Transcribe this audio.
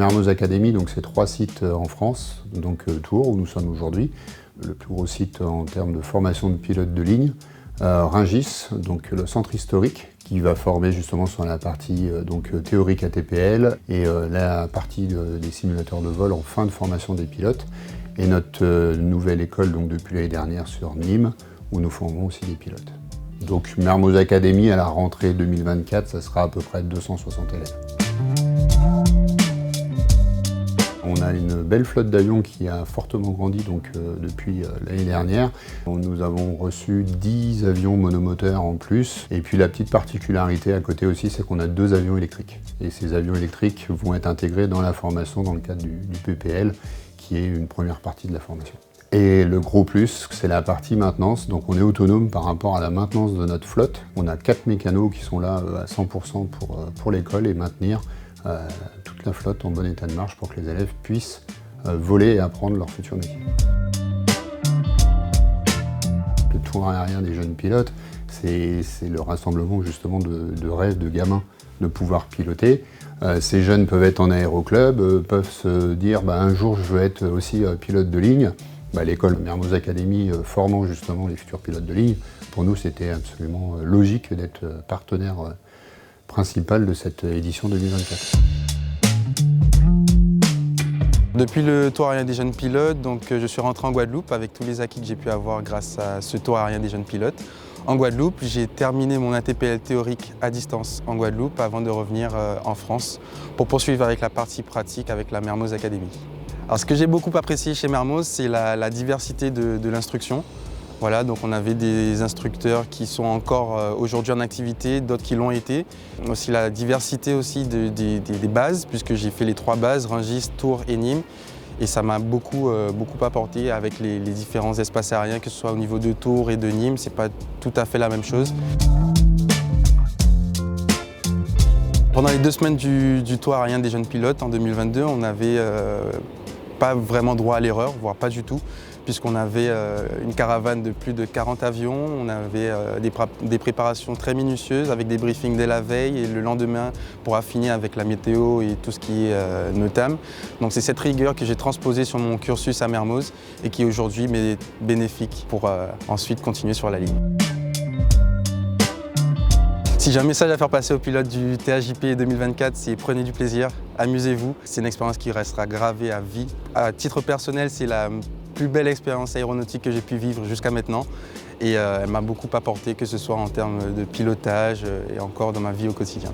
Mermoz Academy, donc c'est 3 sites en France, donc Tours où nous sommes aujourd'hui, le plus gros site en termes de formation de pilotes de ligne, Rungis, donc le centre historique qui va former justement sur la partie théorique ATPL et la partie des simulateurs de vol en fin de formation des pilotes, et notre nouvelle école donc depuis l'année dernière sur Nîmes où nous formons aussi des pilotes. Donc Mermoz Academy à la rentrée 2024, ça sera à peu près 260 élèves. On a une belle flotte d'avions qui a fortement grandi depuis l'année dernière. Nous avons reçu 10 avions monomoteurs en plus. Et puis la petite particularité à côté aussi, c'est qu'on a 2 avions électriques. Et ces avions électriques vont être intégrés dans la formation dans le cadre du PPL, qui est une première partie de la formation. Et le gros plus, c'est la partie maintenance. Donc on est autonome par rapport à la maintenance de notre flotte. On a 4 mécanos qui sont là à 100% pour l'école et maintenir toute la flotte en bon état de marche pour que les élèves puissent voler et apprendre leur futur métier. Le tour aérien des jeunes pilotes, c'est le rassemblement justement de rêves de gamins de pouvoir piloter. Ces jeunes peuvent être en aéroclub, peuvent se dire un jour je veux être aussi pilote de ligne. L'école Mermoz Academy formant justement les futurs pilotes de ligne, pour nous c'était absolument logique d'être partenaire principal de cette édition 2024. Depuis le tour aérien des jeunes pilotes, je suis rentré en Guadeloupe avec tous les acquis que j'ai pu avoir grâce à ce tour aérien des jeunes pilotes. En Guadeloupe, j'ai terminé mon ATPL théorique à distance en Guadeloupe avant de revenir en France pour poursuivre avec la partie pratique avec la Mermoz Academy. Alors, ce que j'ai beaucoup apprécié chez Mermoz, c'est la diversité de l'instruction. Voilà, donc on avait des instructeurs qui sont encore aujourd'hui en activité, d'autres qui l'ont été. Aussi la diversité aussi des bases, puisque j'ai fait les 3 bases, Rungis, Tours et Nîmes. Et ça m'a beaucoup apporté avec les différents espaces aériens, que ce soit au niveau de Tours et de Nîmes, c'est pas tout à fait la même chose. Pendant les 2 semaines du tour aérien des jeunes pilotes en 2022, on n'avait pas vraiment droit à l'erreur, voire pas du tout, puisqu'on avait une caravane de plus de 40 avions, on avait des préparations très minutieuses avec des briefings dès la veille et le lendemain pour affiner avec la météo et tout ce qui est NOTAM. Donc c'est cette rigueur que j'ai transposée sur mon cursus à Mermoz et qui aujourd'hui m'est bénéfique pour ensuite continuer sur la ligne. Si j'ai un message à faire passer aux pilotes du TAJP 2024, c'est prenez du plaisir, amusez-vous. C'est une expérience qui restera gravée à vie. À titre personnel, c'est la plus belle expérience aéronautique que j'ai pu vivre jusqu'à maintenant. Et elle m'a beaucoup apporté, que ce soit en termes de pilotage et encore dans ma vie au quotidien.